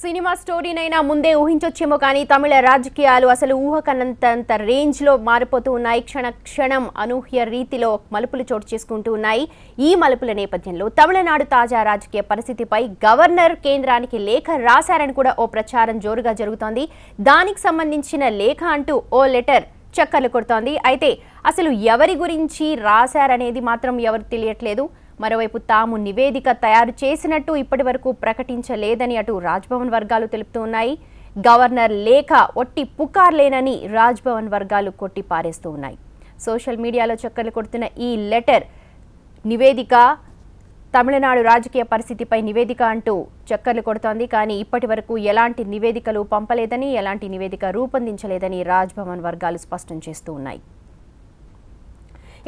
Cinema స్టోరీనైనా ముందే ఊహించొచ్చేమో కానీ తమిళ రాజకీయాలు అసలు ఊహకనంత రేంజ్లో మారిపోతూ ఉన్నాయి. క్షణం అనూహ్య రీతిలో మలుపులు చోటు చేసుకుంటూ ఉన్నాయి. ఈ మలుపుల నేపథ్యంలో తమిళనాడు తాజా రాజకీయ పరిస్థితిపై గవర్నర్ కేంద్రానికి లేఖ రాశారని కూడా ఓ ప్రచారం జోరుగా జరుగుతోంది. దానికి సంబంధించిన లేఖ అంటూ ఓ లెటర్ చక్కర్లు కొడుతోంది. అయితే అసలు ఎవరి గురించి రాశారనేది మాత్రం ఎవరు తెలియట్లేదు. మరోవైపు తాము నివేదిక తయారు చేసినట్టు ఇప్పటివరకు ప్రకటించలేదని అటు రాజ్భవన్ వర్గాలు తెలుపుతూ ఉన్నాయి. గవర్నర్ లేఖ ఒట్టి పుకార్లేనని రాజ్భవన్ వర్గాలు కొట్టి పారేస్తూ ఉన్నాయి. సోషల్ మీడియాలో చక్కర్లు కొడుతున్న ఈ లెటర్ నివేదిక తమిళనాడు రాజకీయ పరిస్థితిపై నివేదిక అంటూ చక్కర్లు కొడుతోంది. కానీ ఇప్పటి వరకు ఎలాంటి నివేదికలు పంపలేదని, ఎలాంటి నివేదిక రూపొందించలేదని రాజ్భవన్ వర్గాలు స్పష్టం చేస్తూ ఉన్నాయి.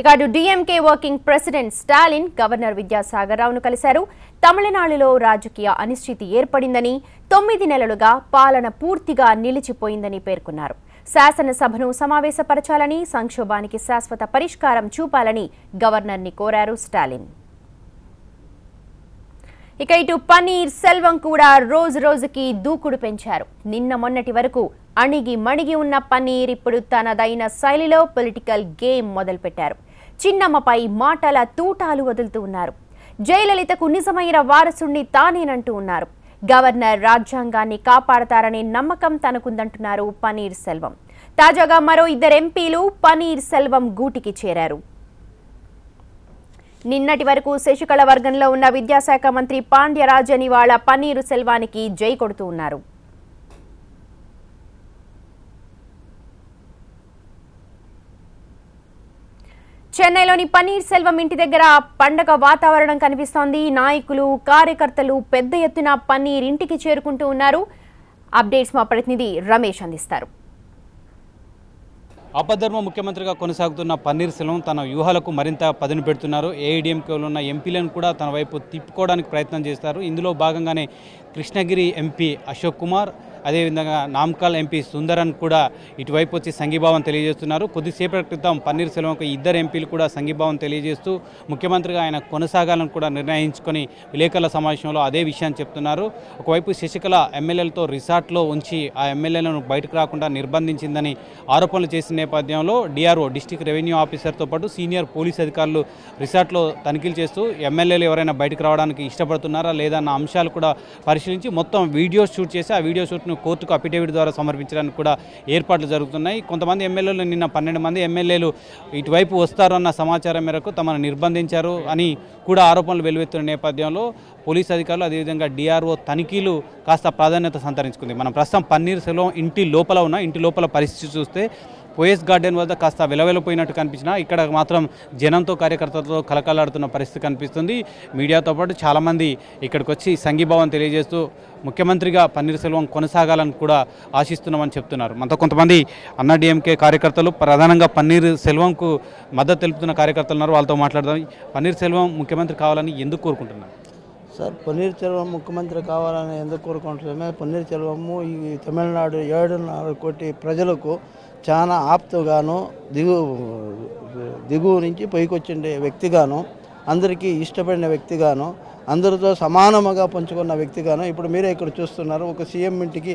ఇక అటు DMK working president Stalin governor Vidyasagar రావును కలిశారు. తమిళనాడులో రాజకీయ అనిశ్చితి ఏర్పడిందని, 9 నెలలుగా పాలన పూర్తిగా నిలిచిపోయిందని పేర్కొన్నారు. శాసనసభను సమావేశపరచాలని, సంక్షోభానికి శాశ్వత పరిష్కారం చూపాలని గవర్నర్ని కోరారు స్టాలిన్. ఇక ఇటు పన్నీర్ సెల్వం కూడా రోజుకి దూకుడు పెంచారు. నిన్న మొన్నటి వరకు అణిగి మణిగి ఉన్న పన్నీర్ ఇప్పుడు తనదైన శైలిలో పొలిటికల్ గేమ్ మొదలుపెట్టారు. చిన్నమ్మపై మాటల తూటాలు వదులుతూ ఉన్నారు. జయలలితకు నిజమైన వారసుణ్ణి తానేనంటూ ఉన్నారు. గవర్నర్ రాజ్యాంగాన్ని కాపాడతారనే నమ్మకం తనకుందంటున్నారు పన్నీర్ సెల్వం. తాజాగా మరో 2 ఎంపీలు పన్నీర్ సెల్వం గూటికి చేరారు. నిన్నటి వరకు శశికళ వర్గంలో ఉన్న విద్యాశాఖ మంత్రి పాండ్యరాజన్ ఇవాళ పన్నీరు సెల్వానికి జై కొడుతూ ఉన్నారు. చెన్నైలోని పన్నీర్ సెల్వం ఇంటి దగ్గర పండగ వాతావరణం కనిపిస్తోంది. నాయకులు, కార్యకర్తలు పెద్ద ఎత్తున పన్నీర్ ఇంటికి చేరుకుంటూ ఉన్నారు. అప్డేట్స్ మా ప్రతినిధి రమేష్ అందిస్తారు. ఆపద్ధర్మ ముఖ్యమంత్రిగా కొనసాగుతున్న పన్నీర్ సెల్వం తన వ్యూహాలకు మరింత పదును పెడుతున్నారు. ఏఐడిఎంకేలో ఉన్న ఎంపీలను కూడా తన వైపు తిప్పుకోవడానికి ప్రయత్నం చేస్తారు. ఇందులో భాగంగానే కృష్ణగిరి ఎంపీ అశోక్ కుమార్, అదేవిధంగా నామకల్ ఎంపీ సుందరన్ కూడా ఇటువైపు వచ్చి సంఘీభావం తెలియజేస్తున్నారు. కొద్దిసేపటి క్రితం పన్నీర్ సెల్వంకు 2 ఎంపీలు కూడా సంఘీభావం తెలియజేస్తూ ముఖ్యమంత్రిగా ఆయన కొనసాగాలని కూడా నిర్ణయించుకొని విలేకరుల సమావేశంలో అదే విషయాన్ని చెప్తున్నారు. ఒకవైపు శశికళ ఎమ్మెల్యేలతో రిసార్ట్లో ఉంచి ఆ ఎమ్మెల్యేలను బయటకు రాకుండా నిర్బంధించిందని ఆరోపణలు చేసిన నేపథ్యంలో డిఆర్ఓ డిస్ట్రిక్ట్ రెవెన్యూ ఆఫీసర్తో పాటు సీనియర్ పోలీస్ అధికారులు రిసార్ట్లో తనిఖీలు చేస్తూ ఎమ్మెల్యేలు ఎవరైనా బయటకు రావడానికి ఇష్టపడుతున్నారా లేదా అన్న అంశాలు కూడా పరిశీలించి మొత్తం వీడియో షూట్ చేసి ఆ వీడియో షూట్ను కోర్టుకు అఫిడవిట్ ద్వారా సమర్పించడానికి కూడా ఏర్పాట్లు జరుగుతున్నాయి. కొంతమంది ఎమ్మెల్యేలు నిన్న 12 మంది ఎమ్మెల్యేలు ఇటువైపు వస్తారు అన్న సమాచారం మేరకు తమను నిర్బంధించారు అని కూడా ఆరోపణలు వెలువెత్తున్న నేపథ్యంలో పోలీస్ అధికారులు అదేవిధంగా డిఆర్ఓ తనిఖీలు కాస్త ప్రాధాన్యత సంతరించుకుంది. మనం ప్రస్తుతం పన్నీర్ సెల్వం ఇంటి లోపల పరిస్థితి చూస్తే పోయస్ గార్డెన్ వద్ద కాస్త వెలవెలపోయినట్టు కనిపించినా ఇక్కడ మాత్రం జనంతో, కార్యకర్తలతో కలకలాడుతున్న పరిస్థితి కనిపిస్తుంది. మీడియాతో పాటు చాలామంది ఇక్కడికి వచ్చి సంఘీభావం తెలియజేస్తూ ముఖ్యమంత్రిగా పన్నీర్ సెల్వం కొనసాగాలని కూడా ఆశిస్తున్నామని చెప్తున్నారు. మనతో కొంతమంది అన్నాడీఎంకే కార్యకర్తలు, ప్రధానంగా పన్నీర్ సెల్వంకు మద్దతు తెలుపుతున్న కార్యకర్తలు ఉన్నారు. వాళ్ళతో మాట్లాడదాం. పన్నీర్ సెల్వం ముఖ్యమంత్రి కావాలని ఎందుకు కోరుకుంటున్నారు? సార్, పన్నీర్ సెల్వం ముఖ్యమంత్రి కావాలని ఎందుకు కోరుకుంటున్నామే? పన్నీర్ సెల్వము ఈ తమిళనాడు 7.5 కోటి ప్రజలకు చాలా ఆప్తుగాను, దిగువ నుంచి పైకి వచ్చిండే వ్యక్తిగాను, అందరికీ ఇష్టపడిన వ్యక్తిగాను, అందరితో సమానముగా పంచుకున్న వ్యక్తిగాను ఇప్పుడు మీరే ఇక్కడ చూస్తున్నారు. ఒక సీఎం ఇంటికి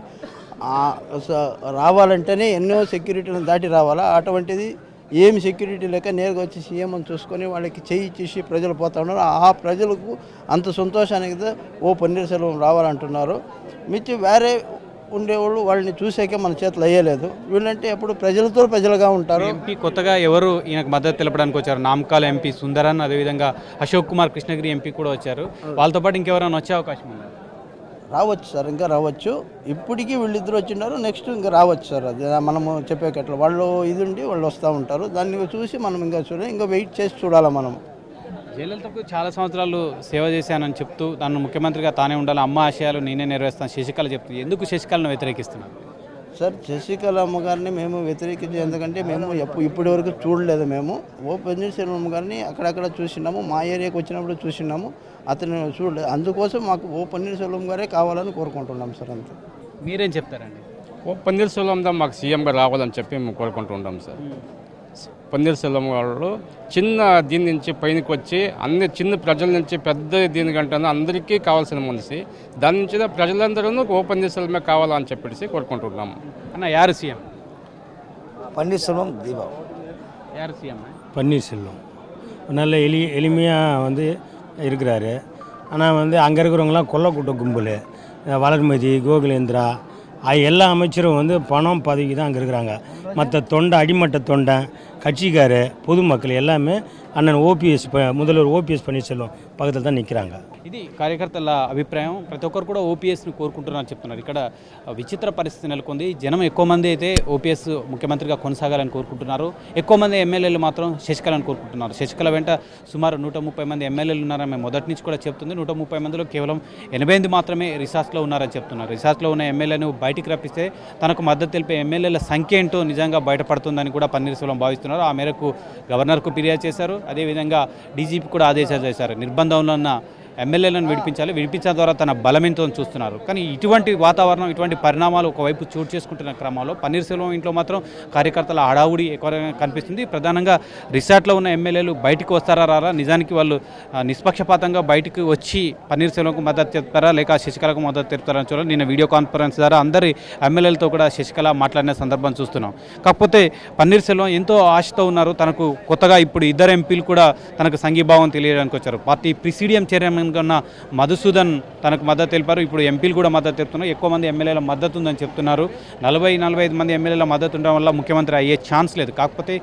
రావాలంటేనే ఎన్నో సెక్యూరిటీలను దాటి రావాలా. అటువంటిది ఏమి సెక్యూరిటీ లేక నేరుగా వచ్చి సీఎంని చూసుకొని వాళ్ళకి చేయి ఇచ్చేసి ప్రజలు పోతా ఉన్నారు. ఆ ప్రజలకు అంత సంతోషానికి ఓ పన్నీర్ సెల్వం రావాలంటున్నారు. మిచ్చి వేరే ఉండేవాళ్ళు వాళ్ళని చూసాకే మన చేతులు అయ్యలేదు. వీళ్ళంటే ఎప్పుడు ప్రజలుగా ఉంటారు. ఎంపీ కొత్తగా ఎవరు ఈయనకు మద్దతు తెలపడానికి వచ్చారు? నామకాల ఎంపీ సుందరన్, అదేవిధంగా అశోక్ కుమార్ కృష్ణగిరి ఎంపీ కూడా వచ్చారు. వాళ్ళతో పాటు ఇంకెవరైనా వచ్చే అవకాశం ఉంది? రావచ్చు సార్, ఇంకా రావచ్చు. ఇప్పటికీ వీళ్ళిద్దరు వచ్చిన్నారు, నెక్స్ట్ ఇంకా రావచ్చు సార్. అది మనము చెప్పేకట్లా వాళ్ళు ఇది ఉండి వాళ్ళు వస్తూ ఉంటారు. దాన్ని చూసి మనం ఇంకా వెయిట్ చేసి చూడాలి. మనం జయలలితకు చాలా సంవత్సరాలు సేవ చేశానని చెప్తూ తను ముఖ్యమంత్రిగా తానే ఉండాలి, అమ్మ ఆశయాలు నేనే నెరవేరుస్తాను శశికళ చెప్తుంది. ఎందుకు శశికళను వ్యతిరేకిస్తున్నారు? సార్, శశికళ అమ్మగారిని మేము వ్యతిరేకించి, ఎందుకంటే మేము ఇప్పటి వరకు చూడలేదు. మేము ఓ పన్నీర్ సెల్వం గారిని అక్కడక్కడ చూసినాము, మా ఏరియాకి వచ్చినప్పుడు చూసినాము, అతను చూడలేదు. అందుకోసం మాకు ఓ పన్నీర్ సెల్వం గారే కావాలని కోరుకుంటున్నాం సార్. అంతే. మీరేం చెప్తారండి? ఓ పన్నీర్ సెల్వం మాకు సీఎంగా రావాలని చెప్పి మేము కోరుకుంటూ ఉంటాం సార్. పన్నీర్ సెల్వం వాళ్ళు చిన్న దీని నుంచి పైనకి వచ్చి అన్ని చిన్న ప్రజల నుంచి పెద్ద దీనికంటే అందరికీ కావాల్సిన మనిషి. దాని నుంచి ప్రజలందరూ ఓ పన్నీర్ సెల్వమే కావాలని చెప్పేసి కోరుకుంటున్నాము. అన్న యారు సీఎం? பன்னீர்செல்வம் தீபா. யார் சிஎம்? பன்னீர்செல்வம் நல்ல எளிமையாக இருக்கிறாரு. ஆனால் அங்கே இருக்கிறவங்களாம் கொல்லக்கூட்ட கும்பல், வளர்மதி, கோகுலேந்திரா எல்லா அமைச்சரும் பணம் பதவிக்கு தான் அங்கே இருக்கிறாங்க. மற்ற தொண்டை, அடிமட்ட தொண்டை, கட்சிக்காரு, பொதுமக்கள் எல்லாமே అన్న ఓపీఎస్ முதல்வர் ఓపీఎస్ పన్నీర్సెల్వం పక్కన నిక్కిరాంగ. ఇది కార్యకర్తల అభిప్రాయం. ప్రతి ఒక్కరు కూడా ఓపీఎస్ని కోరుకుంటున్నారని చెప్తున్నారు. ఇక్కడ విచిత్ర పరిస్థితి నెలకొంది. జనం ఎక్కువ మంది అయితే ఓపీఎస్ ముఖ్యమంత్రిగా కొనసాగాలని కోరుకుంటున్నారు. ఎక్కువ మంది ఎమ్మెల్యేలు మాత్రం శశికళను కోరుకుంటున్నారు. శశికళ వెంట సుమారు 130 మంది ఎమ్మెల్యేలు ఉన్నారని మేము మొదటి నుంచి కూడా చెప్తుంది. 130 మందిలో కేవలం 88 మాత్రమే రిసార్ట్స్లో ఉన్నారని చెప్తున్నారు. రిసార్ట్స్లో ఉన్న ఎమ్మెల్యేను బయటికి రప్పిస్తే తనకు మద్దతు తెలిపే ఎమ్మెల్యేల సంఖ్య ఏంటో నిజంగా బయటపడుతుందని కూడా పన్నీర్సెల్వం భావిస్తున్నారు. ఆ మేరకు గవర్నర్కు ఫిర్యాదు చేశారు. అదేవిధంగా డీజీపీ కూడా ఆదేశాలు చేశారు. నిర్బంధంలో ఉన్న ఎమ్మెల్యేలను విడిపించాలి, విడిపించిన ద్వారా తన బలమెంతో చూస్తున్నారు. కానీ ఇటువంటి వాతావరణం, ఇటువంటి పరిణామాలు ఒకవైపు చోటు చేసుకుంటున్న క్రమంలో పన్నీర్సెల్వం ఇంట్లో మాత్రం కార్యకర్తల హడావుడి ఎక్కువగా కనిపిస్తుంది. ప్రధానంగా రిసార్ట్లో ఉన్న ఎమ్మెల్యేలు బయటికి వస్తారా రారా, నిజానికి వాళ్ళు నిష్పక్షపాతంగా బయటికి వచ్చి పన్నీర్సెల్వంకు మద్దతు చెప్తారా లేక శశికళకు మద్దతు చెప్తారని చూడాలి. నిన్న వీడియో కాన్ఫరెన్స్ ద్వారా అందరి ఎమ్మెల్యేలతో కూడా శశికళ మాట్లాడిన సందర్భం చూస్తున్నాం. కాకపోతే పన్నీర్సెల్వం ఎంతో ఆశతో ఉన్నారు. తనకు కొత్తగా ఇప్పుడు 2 ఎంపీలు కూడా తనకు సంఘీభావం తెలియడానికి వచ్చారు. పార్టీ ప్రిసిడియం చైర్మన్ ఉన్న మధుసూదన్ తనకు మద్దతు తెలిపారు. ఇప్పుడు ఎంపీలు కూడా మద్దతు తెలుపుతున్నారు. ఎక్కువ మంది ఎమ్మెల్యేల మద్దతు ఉందని చెప్తున్నారు. 40-45 మంది ఎమ్మెల్యేల మద్దతు ఉండడం వల్ల ముఖ్యమంత్రి అయ్యే ఛాన్స్ లేదు. కాకపోతే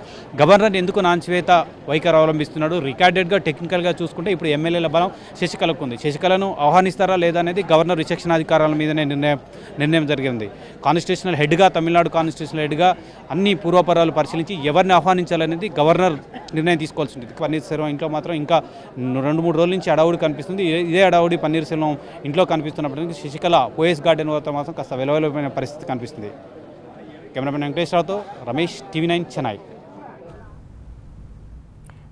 గవర్నర్ ఎందుకు నాంచివేత వైఖరి అవలంబిస్తున్నాడు? రికార్డెడ్గా టెక్నికల్గా చూసుకుంటే ఇప్పుడు ఎమ్మెల్యేల బలం శశికళకు ఉంది. శశికళను ఆహ్వానిస్తారా లేదా అనేది గవర్నర్ విచక్షణాధికారాల మీదనే నిర్ణయం జరిగింది. కాన్స్టిట్యూషనల్ హెడ్గా, తమిళనాడు కాన్స్టిట్యూషనల్ హెడ్గా అన్ని పూర్వపరాలు పరిశీలించి ఎవరిని ఆహ్వానించాలనేది గవర్నర్ నిర్ణయం తీసుకోవాల్సి ఉంటుంది. పన్నీర్సెల్వం ఇంట్లో మాత్రం ఇంకా 2-3 రోజుల నుంచి అడవుడు కనిపిస్తుంది. ఇదే అడవుడి పన్నీర్సెల్వం ఇంట్లో కనిపిస్తున్నప్పటికీ శశికళ పోయస్ గార్డెన్ వద్ద మాత్రం కాస్త వెలవెలమైన పరిస్థితి కనిపిస్తుంది. కెమెరామెన్ వెంకటేశ్వరరావుతో రమేష్, TV9 చెన్నై.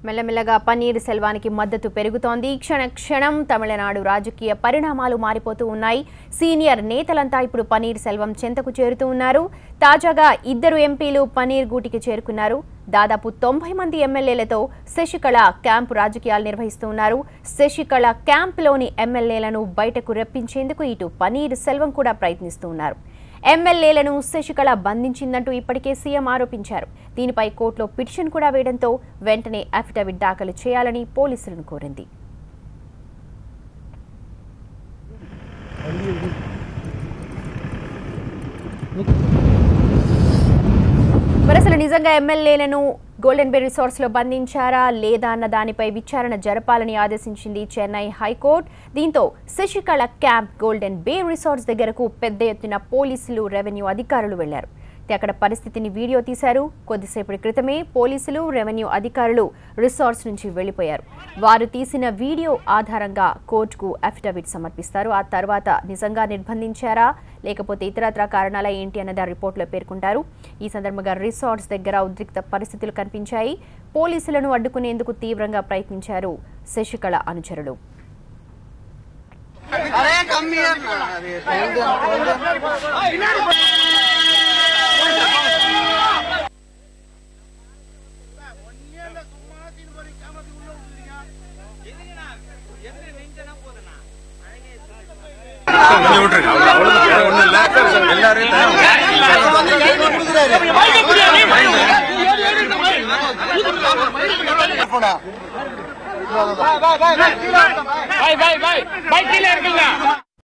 మెల్లమెల్లగా పన్నీర్సెల్వానికి మద్దతు పెరుగుతోంది. క్షణం తమిళనాడు రాజకీయ పరిణామాలు మారిపోతూ ఉన్నాయి. సీనియర్ నేతలంతా ఇప్పుడు పన్నీర్సెల్వం చెంతకు చేరుతూ ఉన్నారు. తాజాగా 2 ఎంపీలు పన్నీర్ గూటికి చేరుకున్నారు. దాదాపు 90 మంది ఎమ్మెల్యేలతో శశికళ క్యాంపు రాజకీయాలు నిర్వహిస్తూ ఉన్నారు. శశికళ క్యాంపులోని ఎమ్మెల్యేలను బయటకు రప్పించేందుకు ఇటు పన్నీర్సెల్వం కూడా ప్రయత్నిస్తూ ఉన్నారు. ఎమ్మెల్యేలను శశికళ బంధించిందంటూ ఇప్పటికే సీఎం ఆరోపించారు. దీనిపై కోర్టులో పిటిషన్ కూడా వేయడంతో వెంటనే అఫిడవిట్ దాఖలు చేయాలని పోలీసులను కోరింది. మరి అసలు నిజంగా ఎమ్మెల్యేలను గోల్డెన్ బే రిసార్ట్స్లో బంధించారా లేదా అన్న దానిపై విచారణ జరపాలని ఆదేశించింది చెన్నై హైకోర్టు. దీంతో శశికళ క్యాంప్ గోల్డెన్ బే రిసార్ట్స్ దగ్గరకు పెద్ద ఎత్తున పోలీసులు, రెవెన్యూ అధికారులు వెళ్లారు. అక్కడ పరిస్థితిని వీడియో తీశారు. కొద్దిసేపటి క్రితమే పోలీసులు, రెవెన్యూ అధికారులు రిసార్ట్స్ నుంచి వెళ్లిపోయారు. వారు తీసిన వీడియో ఆధారంగా కోర్టుకు అఫిడవిట్ సమర్పిస్తారు. ఆ తర్వాత నిజంగా నిర్బంధించారా లేకపోతే ఇతరత్ర కారణాల ఏంటి అన్నది రిపోర్టులో పేర్కొంటారు. ఈ సందర్భంగా రిసార్ట్స్ దగ్గర ఉద్రిక్త పరిస్థితులు కనిపించాయి. పోలీసులను అడ్డుకునేందుకు తీవ్రంగా ప్రయత్నించారు శశికళ అనుచరులు. भाई